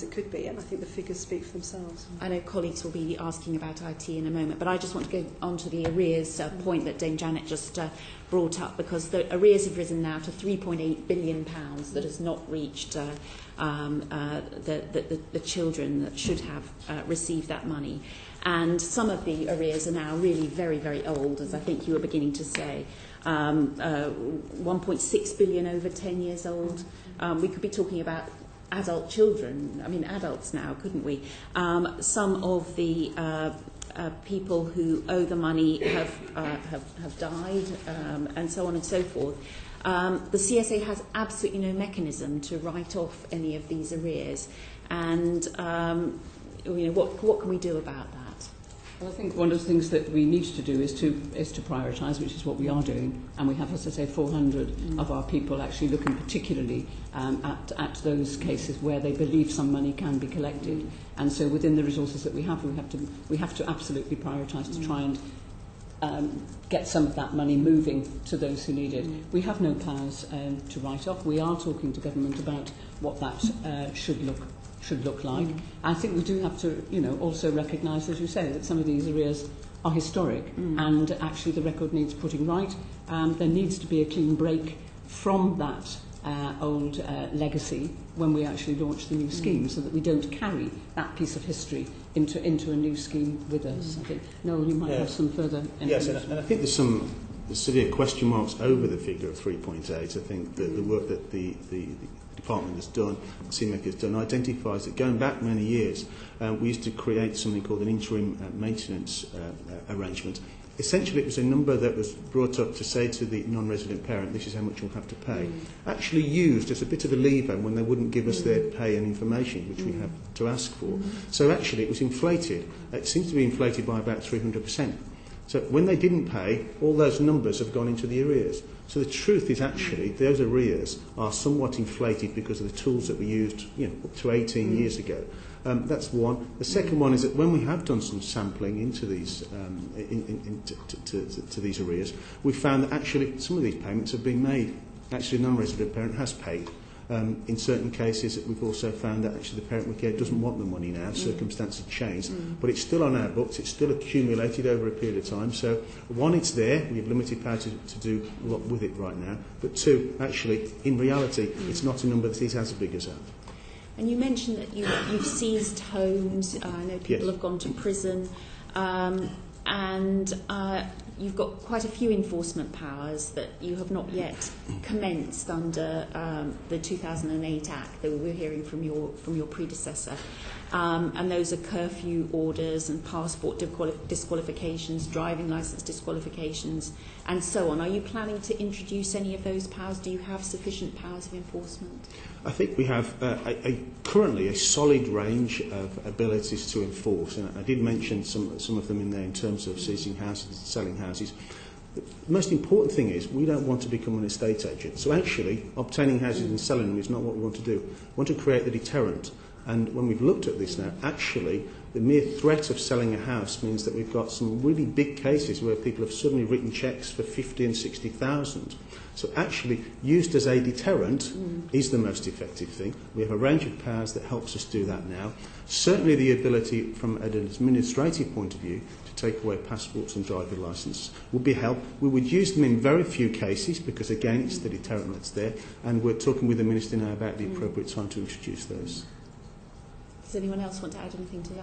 it could be, and I think the figures speak for themselves. I know colleagues will be asking about IT in a moment, but I just want to go on to the arrears point that Dame Janet just brought up, because the arrears have risen now to £3.8 billion that has not reached the children that should have received that money. And some of the arrears are now really very, very old, as I think you were beginning to say. 1.6 billion over 10 years old. We could be talking about adult children, I mean adults now, couldn't we? Some of the people who owe the money have died, and so on and so forth. The CSA has absolutely no mechanism to write off any of these arrears, and what can we do about that? Well, I think one of the things that we need to do is to prioritise, which is what we are doing, and we have, as I say, 400 of our people actually looking particularly at those cases where they believe some money can be collected, and so within the resources that we have to absolutely prioritise to try and get some of that money moving to those who need it. We have no powers to write off. We are talking to government about what that should look like. I think we do have to, also recognise, as you say, that some of these arrears are historic, and actually the record needs putting right. There needs to be a clean break from that old legacy when we actually launch the new scheme, so that we don't carry that piece of history into a new scheme with us. I think, Noel, you might have some further information. Yes, and I think there's some severe question marks over the figure of 3.8. I think that the work that the Department has done, CMEC has done, identifies that going back many years, we used to create something called an interim maintenance arrangement. Essentially, it was a number that was brought up to say to the non-resident parent, this is how much you'll have to pay. Actually used as a bit of a lever when they wouldn't give us their pay and information, which we have to ask for. So actually, it was inflated. It seems to be inflated by about 300%. So when they didn't pay, all those numbers have gone into the arrears. So the truth is actually those arrears are somewhat inflated because of the tools that we used up to 18 years ago. That's one. The second one is that when we have done some sampling into these to these arrears, we found that actually some of these payments have been made. Actually, a non-resident parent has paid. In certain cases, we've also found that actually the parent with care doesn't want the money now. Circumstances have changed, but it's still on our books. It's still accumulated over a period of time. So, one, it's there. We have limited power to do a lot with it right now. But two, actually, in reality, it's not a number that is as big as that. And you mentioned that you've seized homes. I know people have gone to prison, and you've got quite a few enforcement powers that you have not yet commenced under the 2008 Act that we were hearing from your predecessor. And those are curfew orders and passport disqualifications, driving licence disqualifications, and so on. Are you planning to introduce any of those powers? Do you have sufficient powers of enforcement? I think we have currently a solid range of abilities to enforce, and I did mention some of them in there in terms of seizing houses and selling houses. The most important thing is we don't want to become an estate agent. So actually, obtaining houses and selling them is not what we want to do. We want to create the deterrent. And when we've looked at this now, actually, the mere threat of selling a house means that we've got some really big cases where people have suddenly written cheques for 50 and 60,000. So actually, used as a deterrent is the most effective thing. We have a range of powers that helps us do that now. Certainly the ability from an administrative point of view to take away passports and driver licences would be help. We would use them in very few cases because, again, it's the deterrent that's there. And we're talking with the Minister now about the appropriate time to introduce those. Does anyone else want to add anything to that?